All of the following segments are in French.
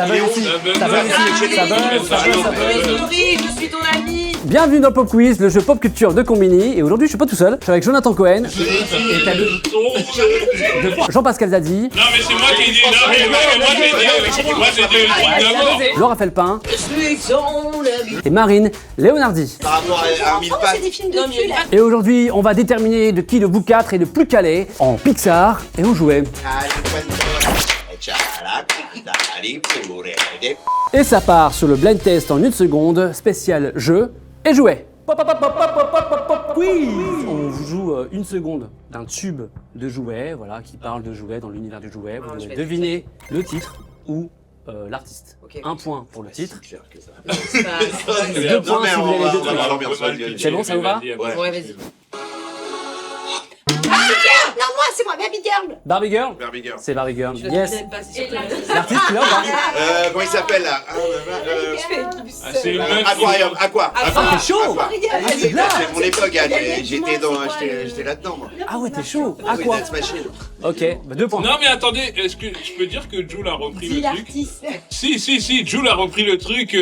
Ça buzz ici, ça buzz ici, ça buzz, ça buzz. Je suis ton ami. Bienvenue dans le Pop Quiz, le jeu pop culture de Combini. Et aujourd'hui, je suis pas tout seul, je suis avec Jonathan Cohen. Et t'as deux points. Jean-Pascal Zadi. Non mais c'est moi qui ai dit, non mais moi j'ai dit d'abord. Laura Felpin. Je suis ton ami. Et Marine Leonardi. Par rapport à Mille Pattes. C'est des films de cul là. Et aujourd'hui, on va déterminer de qui de vous quatre est le plus calé en Pixar et en jouets. Et ça part sur le blind test en une seconde, spécial jeu et jouets. Quiz. On vous joue une seconde d'un tube de jouets, voilà, qui parle de jouets dans l'univers du jouet. Vous devez deviner le titre ou l'artiste. Ok. Un point pour le titre. Deux Deux points si vous voulez les deux trucs. trucs. C'est bon, ça vous va? Ouais, vas-y. Non, moi, c'est moi, Baby Girl. Barbie Girl. Barbie Girl. C'est Barbie Girl. Je le Yes. connais pas, c'est sûr. L'artiste, tu l'as ou pas? Comment il s'appelle là C'est une meuf. Aquarium, Aqua. Ah, t'es chaud! Aqua. C'est là! C'est mon époque, j'étais là-dedans moi. Ah ouais, t'es chaud! Oui, À quoi? Dance Machine. Ok, bah 2 points. Non mais attendez, est-ce que je peux dire que Jules a repris Dis le truc? l'artiste. Si, Jules a repris le truc,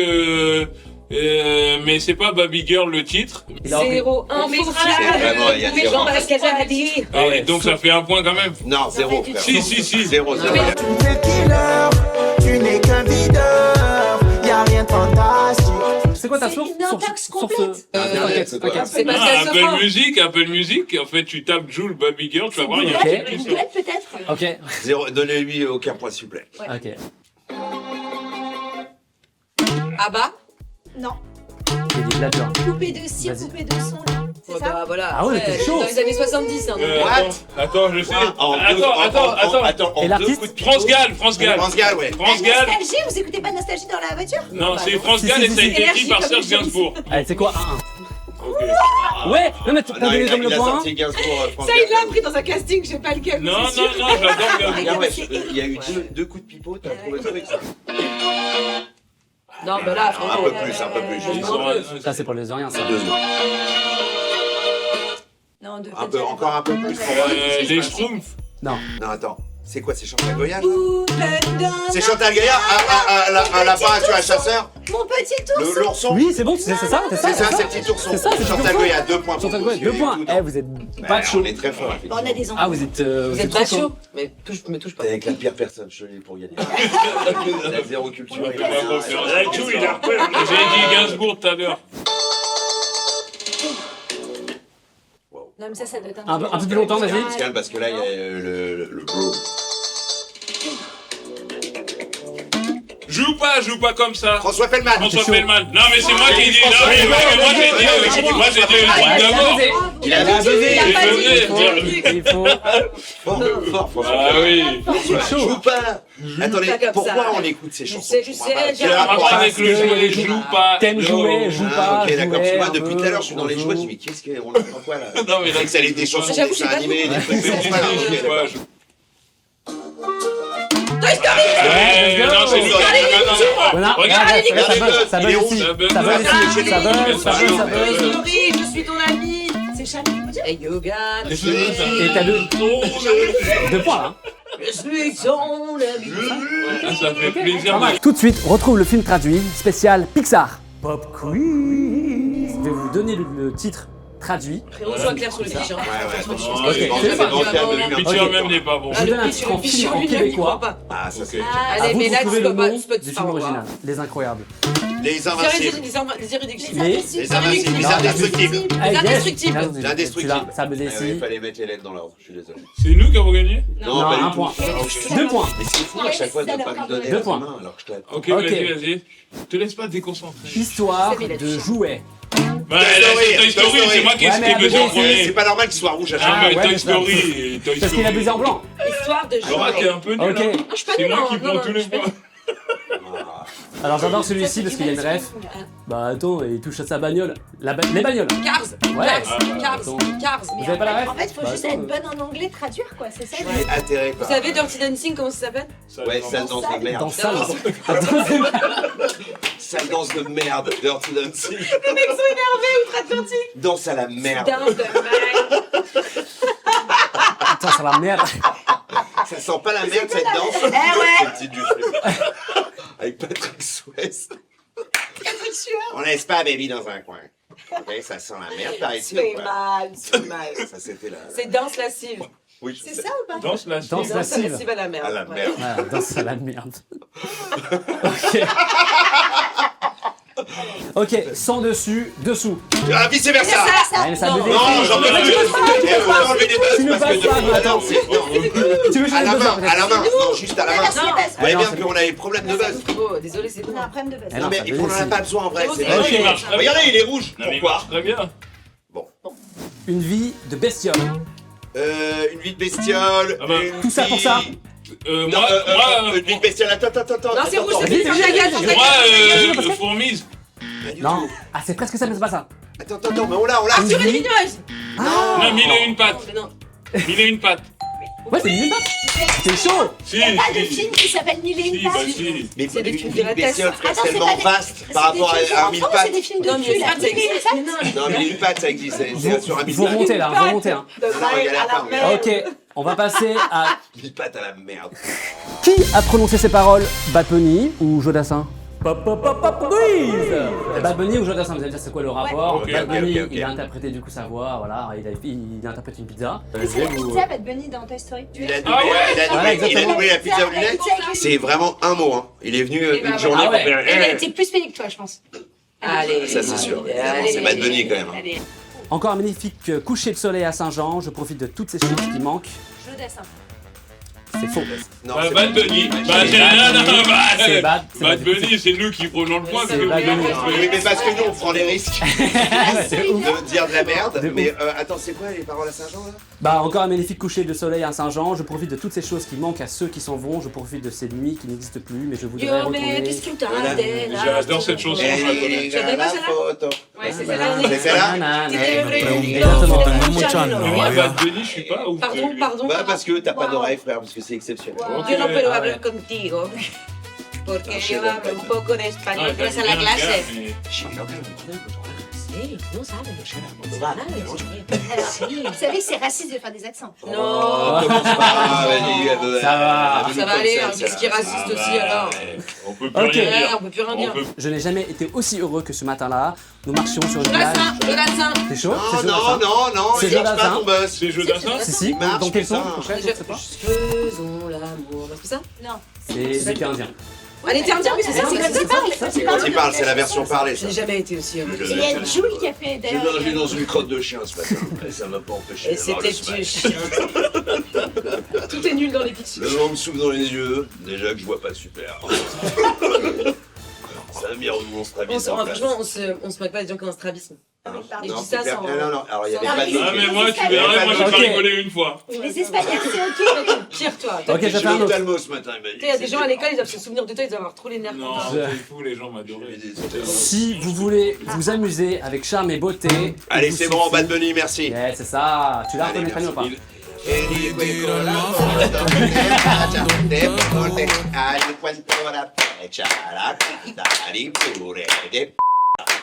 mais c'est pas Baby Girl le titre. Il a repris. 0, 1, C'est vraiment, il y a mais zéro. Jean-Pascal Zadi. Ah ouais. Et donc ça fait un point quand même. Non, zéro. frère. Si. Zéro. Non, mais- Tu n'es qu'un videur, y'a rien de fantastique. C'est quoi ta C'est source? une intox complète. T'inquiète, t'inquiète. C'est Pascal Ah, Sofran. Apple Music, en fait tu tapes Jules Baby Girl, tu vas voir, il y a un Ok. truc qui sort. Complète peut-être. Ok. Zéro. Donnez-lui aucun point s'il vous plaît. Ok. Ah bah. Non. J'ai dit là, genre. Coupé de cire, Vas-y. coupé de son. C'est ça. Bah voilà. Ah ouais, après, t'es chaud. Dans les années 70, hein. Attends, je sais. Attends. En Et deux l'artiste coups de France Gall. France Gall, ouais. France La Gall. nostalgie, vous écoutez pas Nostalgie dans la voiture? Non, c'est France Si, Gall si, et si, ça a si. été écrit par Serge Gainsbourg. Allez, c'est quoi? 1-1. Ouais! Non, mais tu Non, t'as donné il comme le a point. sorti Gainsbourg, France Ça, Gall. il l'a pris dans un casting, je sais pas lequel. mais Non, c'est sûr. j'adore Gainsbourg. Regarde, ouais, il y a eu deux coups de pipeau, t'as trouvé le truc ça. Non, bah là, Un franchement. peu plus, un peu plus. Ils sont- Ça, c'est pour les Oriens, ça. Deux secondes. Non, de Un peu, encore un peu plus. Les Schtroumpfs. Non. Non, attends. C'est quoi, c'est Chantal Goya Ouh, C'est Chantal Goya, un lapin, tu vois, un chasseur. Mon petit ours. L'ourson. Oui, c'est bon, c'est ça, c'est ça. C'est ça, c'est petit ourson. C'est ça, c'est Chantal petit Goya, 2 points. Chantal Goya, 2 points. Eh, vous êtes pas chaud. On est très fort. Bon, on a des enfants. Ah, vous êtes Vous êtes trop pas chaud. chaud. Mais me touche pas. T'es avec la pire personne, je l'ai pour gagner. La zéro culture. il a J'ai rien. dit Gainsbourg tout à l'heure. Non, mais ça doit être un Un peu plus longtemps, vas-y. On se calme parce que là, il y a le bro. Joue pas comme ça. François Fellman. François Fellman. Non mais c'est moi qui ai dit. Non mais moi j'ai dit d'abord. Il a buzzé. Il faut. Fort, François. Ah oui. Joue pas. Attendez, Pas comme pourquoi ça. on écoute ces chansons sais, je sais, C'est un rapport avec le jouet, joue pas. T'aimes jouer, joue pas. Ok, d'accord. jouer, Moi, un depuis peu, tout à l'heure, je suis dans les on jouets. Je joue. me dis, qu'est-ce qu'on entend quoi là? Non mais là que ça allait des chansons, J'avoue, des j'ai dessins pas animés, des trucs. c'est Voilà, ok, d'accord. Toy Story. Non c'est Lucas. Voilà, Regarde, regarde, ça buzz il est ici. où Ça buzz ici. Ça buzz, ça buzz, ça Toy buzz. Story, je suis ton ami. C'est Charlie Hebdo. Et yoga. Et t'as 2 points là. Je suis ton ami. Ça fait plaisir. Tout de suite, on retrouve le film traduit spécial Pixar. Pop Quiz. Je vais vous donner le titre traduit. Frérot, sois clair sur les fiches. Ouais, attention. Ok, c'est Le pitcher même n'est pas bon. Je vous donne un titre en film en québécois. Ah, ça c'est. À Allez, vous mais de là, trouver tu le peux pas. nom Tu peux du pas film voir. original. Les Incroyables. Les Invincibles. Les irréductibles. Les... Les Invincibles. Les Indestructibles. Ah, yes. Indestructibles. L'indestructible. Celui-là, ça me Ah ouais, décide. il fallait mettre Hélène dans l'ordre, je suis désolé. C'est nous qui avons gagné. Non, pas du un tout. point. Alors que- 2 points. Mais c'est fou à chaque fois de ne pas me donner 2 la points. main alors que je t'ai. Ok, Ok. vas-y. Te laisse pas te déconcentrer. Histoire de jouets. Bah, là, c'est Toy Story, c'est moi qui Ouais, mais ai buzzé en abusé, premier. C'est pas normal qu'il soit rouge à chaque Ah, fois. mais ouais, Toy mais Story. Toy Parce qu'il a Story. buzzé en blanc. Histoire de Laura, t'es jouer. un peu nul. Ok. Hein. Je suis pas C'est nulle, moi qui non, prends non, tous les je fais- points. Alors j'adore celui-ci parce qu'il y a une ref. Bah attends, il touche à sa bagnole. Les bagnoles. Cars. Ouais. Cars. Attends. Cars. Vous avez pas la ref? En fait, faut Bah, juste attends, être bonne en anglais, traduire quoi, c'est ça? Je suis atterré par. Vous savez Dirty Dancing, comment ça s'appelle? Ouais, sale danse de merde. Dans ça. Sale danse de merde. Dirty Dancing. Les mecs sont énervés, outre-Atlantique. Danse à la merde. Danse de merde. Attends, c'est la merde. Ça sent pas la merde cette danse. Eh ouais. C'est le titre du film. avec Patrick Swayze. Patrick Sueur. On laisse pas Baby dans un coin. Ok, ça sent la merde par ici C'est ou pas? mal, c'est mal. Ça, c'était là. C'est danse lascive. Oui, je C'est sais. ça ou pas? Danse la Danse cible. lascive. Danse lascive à la merde. À la Ouais. merde. Voilà, danse à la merde. Ok. Ok, sans dessus, dessous. Ah, vice versa. Ouais, mais ça Non. me Non, j'en peux plus. Eh, on va enlever des Tu buzz ne parce que passes pas, de- attends. non, c'est- non. Tu veux À changer la de buzzer, main, peut-être à la main. Non, juste à la main. Non, c'est Vous buzz. voyez non, bien c'est qu'on a des problèmes de buzz. Oh, désolé, c'est On bon. a un problème de buzz. Eh Non, non, mais ça il faut en devient a pas besoin en vrai. Non, C'est c'est vrai. vrai. Il marche très bien. Regardez, il est rouge. Non, mais il Pourquoi? marche très bien. une vie de bestiole. Une vie de bestiole. Ah bah, une tout ça pour vie- ça. Moi, une vie de bestiole. Attends. Non, c'est rouge, Vas-y, c'est vas-y, la gage. moi, fourmise. Non. Ah, c'est presque ça, mais c'est pas ça. Attends, mais on l'a. Une Sur une vie. nuage. Non, mille et une pattes. Non. Mille et une pattes. Ouais, c'est une patte. C'est chaud. Si, Il n'y a pas de si. film qui s'appelle Mille et Si, une bah pattes. si. Mais C'est des une films vie de la de bestiole, Tess. frère, Attends, c'est c'est tellement pas des- vaste par rapport à un mille C'est pattes. des films de Non, mais cul, une là. patte, ça existe. Non, mais une patte, ça existe. C'est sur un mille Vous pattes. remontez là, vous remontez hein. De Non, il y a bail à la la fin, mer. Ok, on va passer à. Mille pattes à la merde. Qui a prononcé ces paroles? Bad Bunny ou Jodassin? Pop pop pop pop quiz. Bad Bunny ou Jodassin, vous allez me dire c'est quoi le rapport? Ok, Bad ok, Bunny, ok. il a interprété du coup sa voix, voilà, il a interprété une pizza. C'est la pizza Bad Bunny dans Toy Story. Il a Ah ouais. Voilà, doublé exactement. la pizza aux lunettes. Pizza avec les- C'est vraiment un mot, hein. Il est venu bah, une journée ah pour ouais. faire. Elle a été plus payée que toi, je pense. Allez. Ça, c'est sûr. Allez. C'est Bad Bunny quand même. hein. Allez. Encore un magnifique coucher de soleil à Saint-Jean, je profite de toutes ces choses qui manquent. Jodassin. C'est faux. Non, Bah, c'est Bad Bunny. Bah, c'est C'est Bad. c'est Bad Bad. Bunny, c'est nous qui prenons le point. C'est Bad Bunny. Oui, mais parce que nous, on prend les risques C'est ouf. de dire de la merde. De Mais attends, c'est quoi les paroles à Saint-Jean là? Bah encore un magnifique coucher de soleil à Saint-Jean, je profite de toutes ces choses qui manquent à ceux qui s'en vont, je profite de ces nuits qui n'existent plus, mais je voudrais Yo, retrouver. mais qu'est-ce que t'as Voilà. J'adore cette chanson. Eh, je la connais. les Tu connais gars, pas la celle-là photo. Ouais, c'est Bah, celle-là. C'est celle-là? Exactement. Moi, Bad Bunny, je suis pas ouf. Pardon, pardon. Bah, parce que t'as pas d'oreille, frère, parce que c'est exceptionnel. Yo no puedo Ah, hablar ouais. contigo. Porque Ah, yo hablo un poco de español, Ouais, pero es a t'as la bien clase. le gars, mais- Sí, no sabes. Vous savez que c'est raciste de faire des accents. Non. Oh, commence pas, vas-y. Ça va. Ça va aller, un disque qui est raciste Ah aussi bah, alors. On peut plus Ok. rien Ouais, dire. on peut plus rien On dire. peut- Je n'ai jamais été aussi heureux que ce matin-là. Nous marchions sur une plage. Jodassin. C'est chaud? Non, C'est non, Jodassin. non, C'est il marche pas Jodassin. ton buzz. C'est Jodassin. Si, si. Marche, Dans quel son? putain. Prochain, je sais pas. Faisons l'amour. C'est ça? Non. C'est du indien. Elle était indienne, oui, c'est ça. C'est comme ça parle. C'est quand il parle, c'est la version parlée, Je ça. n'ai jamais été aussi heureux. Il y a Jules qui a fait J'ai d'ailleurs. mangé dans une crotte de chien ce matin, et ça m'a pas empêché Et d'avoir le c'était smash. Tout est nul dans les pitchs. Le vent me souffle dans les yeux, déjà que je vois pas super. Ça a mis mon strabisme en place. Franchement, on se moque pas des gens qui ont un strabisme. Ah, mais pardon. Et je Non, dis ça c'est sans- clair. Non, alors il y avait sans- pas de... Ah, mais moi, tu verrais, moi, j'ai Ok. pas rigolé une fois. Les Espagnols, c'est ok. Pire, toi. Ok, J'ai j'ai fait un eu autre. l'ophtalmo ce matin, il m'a dit. Il y a des gens à l'école, ils doivent se souvenir de toi, ils doivent avoir trop les nerfs. Non, quand c'est fou, les gens m'adoraient. Si vous voulez vous amuser avec charme et beauté. Allez, il vous c'est bon, suffit- Bad Bunny, merci. Yeah, c'est ça. Tu l'as Allez, reconnu ou pas? merci.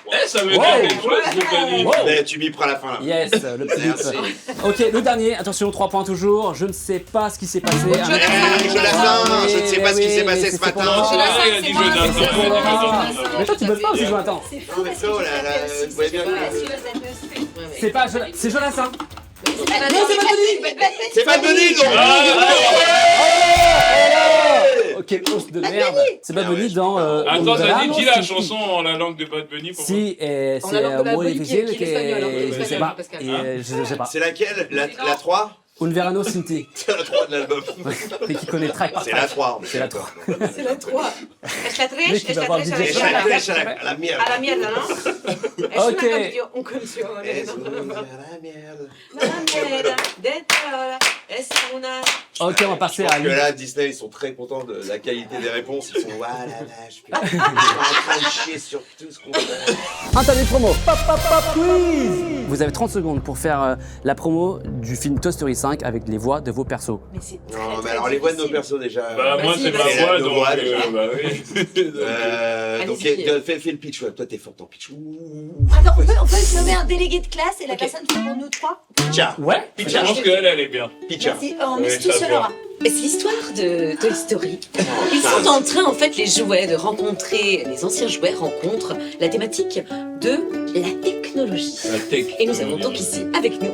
Eh, ça veut dire Wow. quelque chose, ce que t'as dit. Wow. Mais tu m'y prends la fin là. Yes, le petit Merci. bip. Ok, le dernier, attention, 3 points toujours. Je ne sais pas ce qui s'est passé. Jodassin, je ne sais pas ce qui s'est passé ce matin. Ah, il a dit Jodassin. C'est pour Laura. Jodassin. Mais toi, tu bosses pas aussi, Jonathan. C'est Non, fou mais parce que Flo, j'ai là, tapé aussi, vous voyez bien c'est que- pas sûr, ça te fait. C'est pas c'est Jonathan. Non, c'est Bad Bunny. C'est Bad Bunny, donc. Oh, quelle hausse de Bad merde. Bunny. C'est Bad Ah ouais, Bunny je dans. Attends, Umbrella. ça dit qui la chanson en la langue de Bad Bunny pour moi? Si, et En c'est la langue de la un mot Bolivie, difficile qui est qui l'espagnol, hein, est. Je sais l'espagnol, pas. Pascal. Et je sais pas. C'est laquelle? La 3? Un verano Cinti. C'est la 3 de l'album. Et qui connaît le track par C'est la track. 3. C'est la 3. C'est la 3. Es la 3, Mec, il es va la avoir 3 DJ avec Shark. la À la merde. A la mierda, ¿no? Es Ok. una canción. Es una mierda. La mierda de toda es una... Ok, on va passer Je à pense que là, Disney, ils sont très contents de la qualité des réponses. Ils sont, voilà, vache, putain. Ils sont en train de chier sur tout ce qu'on fait. Interview promo. Pop, pop, pop, quiz. Vous avez 30 secondes pour faire la promo du film Toy Story 5 avec les voix de vos persos. Mais c'est très, Non, mais très alors les voix de nos difficile. persos déjà. Bah, moi, Vas-y, c'est ma vas-y. voix, Nos donc. voix, déjà. Bah oui. Donc, Allez-y. fais le pitch, ouais. Toi, t'es fort en pitch. Attends, on peut se nommer un délégué de classe et la personne fait pour nous trois. Pitcha. Ouais. Je pense qu'elle, elle est bien. Pitcha. Merci. On Ouais, mise tout ça sur va. Laura. C'est l'histoire de Toy Story. Ils sont en train, en fait, les jouets, de rencontrer, les anciens jouets rencontrent la thématique de la technologie. La tech. Et nous avons donc ici, avec nous,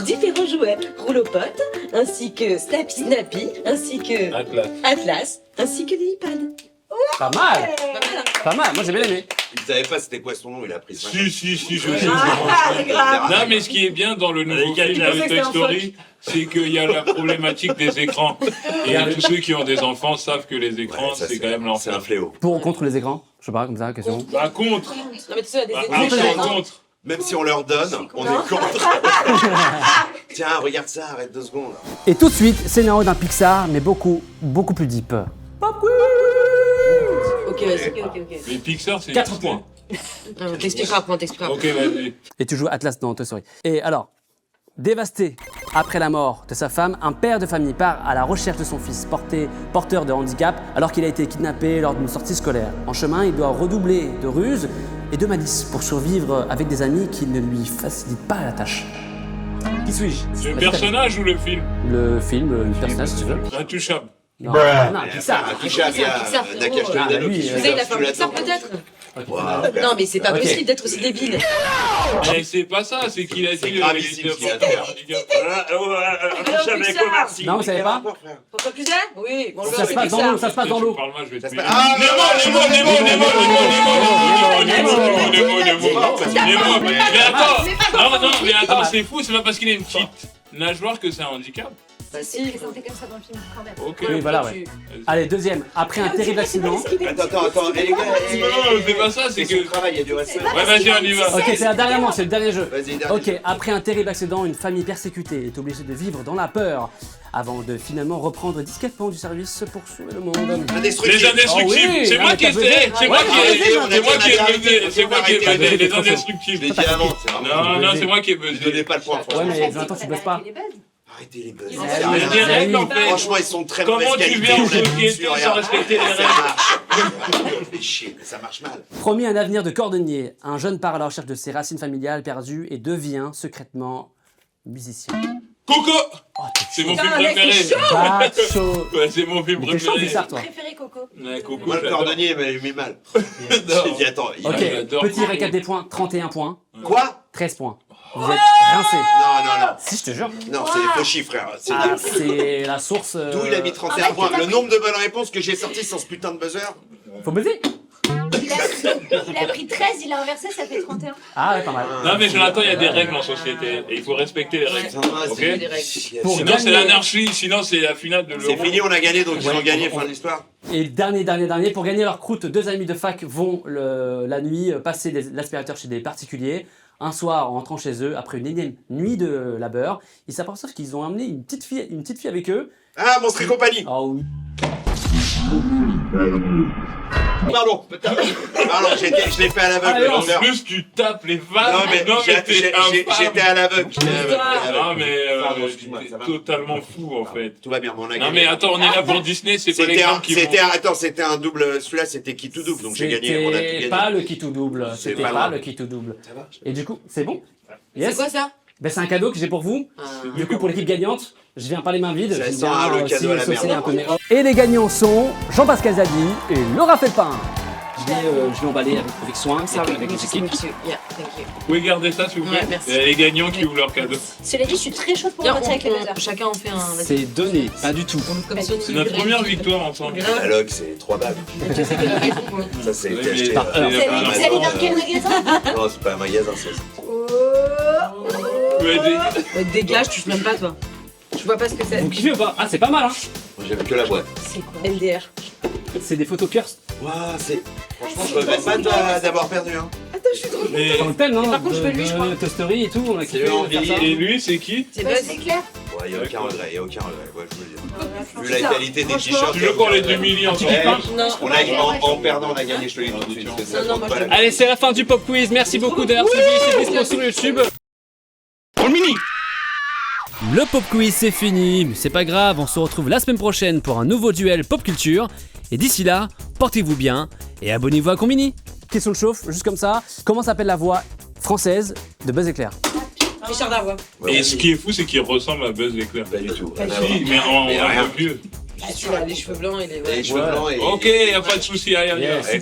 différents jouets. Rouleau-pote, ainsi que Snappy, ainsi que Atlas, ainsi que les iPads. Pas mal. Pas mal, hein. Pas mal. Moi, j'ai bien aimé. Il savait pas c'était quoi son nom, il a pris ça. Si, je sais. grave. Non, mais ce qui est bien dans le nouveau film de Toy Story, c'est qu'il y a la problématique des écrans. Et tous ceux qui ont des enfants savent que les écrans, Ouais, ça, c'est quand même c'est un l'enfer. fléau. Pour ou contre les écrans? Je sais pas, comme ça, question. Bah, contre. Non, mais tu sais, il y a des Bah, écrans, je suis hein. contre. Même si on leur donne, on est contre. Tiens, regarde ça, arrête 2 secondes. Et tout de suite, scénario d'un Pixar, mais beaucoup plus deep. Pop quiz. Ok, ok. Mais Pixar, c'est. 4 points. On t'expliquera après, on t'expliquera. Ok, vas-y. Et tu joues Atlas dans Toy Story. Et alors, dévasté après la mort de sa femme, un père de famille part à la recherche de son fils porteur de handicap alors qu'il a été kidnappé lors d'une sortie scolaire. En chemin, il doit redoubler de ruses et de malice pour survivre avec des amis qui ne lui facilitent pas la tâche. Qui suis-je? Le personnage ou le film? Le film, le personnage si tu veux. Intouchable. Non, non, Un Pixar. touchable, il y a Pixar, Nakash frérot. Toledano lui, qui vous Vous savez, il a se fait un fout Pixar là-dedans. peut-être. Waouh, Non, mais c'est pas Ok. possible d'être aussi débile. Mais c'est pas ça, c'est qu'il a dit le gravissime ce qu'il a fait. Intouchable avec Omar Sy. Non, vous savez pas? Pourquoi plus ça? Oui, bonjour, Ça se c'est passe dans l'eau, Pixar. ça se passe dans l'eau. Parle-moi, je vais te Ça se tuer. passe- Ah, Nemo. Mais attends, c'est fou, c'est pas parce qu'il a une petite nageoire que c'est un handicap. Bah C'est si. présenté comme ça dans le film, quand même. Ok. Oui, voilà, ouais. Allez, deuxième. Après un terrible accident. Attends, les gars, Non, c'est pas ça, c'est c'est son que. travail, il y a du respect. Ouais, vas-y, on y va. Ok, c'est la dernière manche, c'est le dernier jeu. Vas-y, dernier. Ok, après un terrible accident, une famille persécutée est obligée de vivre dans la peur avant de finalement reprendre discrètement du service pour sauver le monde. Les Indestructible. indestructibles, Oh oui, c'est non, moi mais qui ai t'as buzzé. c'est moi Ouais, qui ai on a c'est moi dit qui ai on a buzzé, arrêté, c'est moi qui ai on a buzzé, arrêté, les trop chaud. Je indestructibles. l'ai dit avant, c'est vraiment. Non, c'est moi qui ai Je buzzé. donnais pas le point, Ouais, franchement. mais Jonathan, tu buzz pas. Arrêtez les buzz. Il C'est y a rien. des règles, en fait. Franchement, ils sont très Comment mauvaise tu qualité. viens en on l'a vu société dessus, sans regarde. respecter les Ça règles? marche. Fais chier, mais ça marche mal. Promis un avenir de cordonnier, un jeune part à la recherche de ses racines familiales perdues et devient secrètement musicien. Coco, Oh, c'est mon Putain, film mec, préféré. t'es Pas chaud. Ouais, c'est mon film Mais t'es chaud, préféré. Pixar, toi. Préféré Coco. Ouais, Coco, Moi, le j'adore. cordonnier, il m'a mis mal. J'ai dit, attends, Ok, j'adore. petit récap des points, 31 points, Quoi? 13 points. Vous êtes rincés. Non. Si, je te jure. Non, c'est des faux chiffres, frère. C'est Ah, des- c'est la source. D'où il a mis 31 points. Le nombre de bonnes réponses que j'ai sorties sans ce putain de buzzer. Faut buzzer. Il a pris 13, il a inversé, ça fait 31. Ah, ouais, pas mal. Non, mais Jonathan, il y a des règles en société et il faut respecter les règles. Ok. des règles. Pour Sinon, c'est gagner- l'anarchie, sinon, c'est la finale de C'est l'Euro. fini, on a gagné, donc ils Ouais, ont gagné, on- fin de l'histoire. Et dernier, pour gagner leur croûte, deux amis de fac vont la nuit passer l'aspirateur chez des particuliers. Un soir, en rentrant chez eux, après une énième nuit de labeur, ils s'aperçoivent qu'ils ont amené une petite fille avec eux. Ah, Monstre et compagnie. Oh oui. Pardon, je l'ai fait à l'aveugle, Allez, le En vendeur. plus, tu tapes les vannes. Non, mais t'es infâme. j'étais à l'aveugle. Non, mais Pardon, excuse-moi, ça va. totalement fou, en fait. Tout va bien, mais on a Non, gagné. mais attends, on est là pour Disney, c'est pas les gens qui vont... C'était un double. Celui-là, c'était qui tout double, donc j'ai gagné. On a tout C'était gagné. pas le qui tout double. C'est C'était pas pas grave. le qui tout double. Ça va. Et du coup, c'est bon? C'est Yes. quoi ça? Ben, c'est un cadeau que j'ai pour vous. Du coup, pour l'équipe gagnante, je viens pas les mains vides. Ça Je sent viens le aussi cadeau à la saucer merde. un peu mes- Et les gagnants sont Jean-Pascal Zadi et Laura Felpin. Je l'ai emballé avec soin. Ça va, avec les merci équipes. monsieur. Yeah, thank you. Vous pouvez garder ça, s'il vous plaît? Ouais, merci. Il y a les gagnants qui ouvrent leur cadeau. Cela dit, je suis très chaude pour Viens, repartir avec les buzzers. chacun en fait un. vas-y. C'est donné, pas du tout. Comme ça, C'est notre première victoire ensemble. La log, c'est 3 balles. Ça, c'est Oui, été mais acheté. par heure. Vous allez dans quel magasin? Non, c'est pas un magasin, ça. Vas-y. Dégage, tu touches même pas toi. Je vois pas ce que c'est. Vous kiffez ou pas? Ah, c'est pas mal, hein? Moi, j'avais que la boîte. C'est quoi? LDR. C'est des photos curse. Waouh, c'est. Franchement, je regrette pas d'avoir perdu, hein. Mais- Dans le thème, non? par contre, je veux lui, je crois. Toy Story et tout, on a kiffé. eu envie. faire ça. Et lui, c'est qui? C'est Ouais, Buzz. c'est clair. Ouais, y a aucun regret, Ouais, je veux dire. Vu la Putain, qualité des franchement, t-shirts. Tu veux qu'on les humilie encore? Eh, Non. en perdant, on a gagné, je te le dis tout de suite. parce que ça Non, non, compte moi, pas je- la- Allez, c'est la fin du pop quiz. Merci beaucoup d'avoir suivi. C'est dispo sur YouTube. Le pop quiz, c'est fini. Mais c'est pas grave, on se retrouve la semaine prochaine pour un nouveau duel pop culture. Et d'ici là, portez-vous bien et abonnez-vous à Combini. Question de chauffe, juste comme ça. Comment s'appelle la voix française de Buzz Éclair? Richard Darbois. Et ce qui est fou, c'est qu'il ressemble à Buzz l'éclair. Pas du tout. Pas du Si, mais en Mais un rien. peu vieux. Ah, tu as les cheveux blancs et les... Les cheveux blancs et... Ok, y a pas de souci, rien. Yes.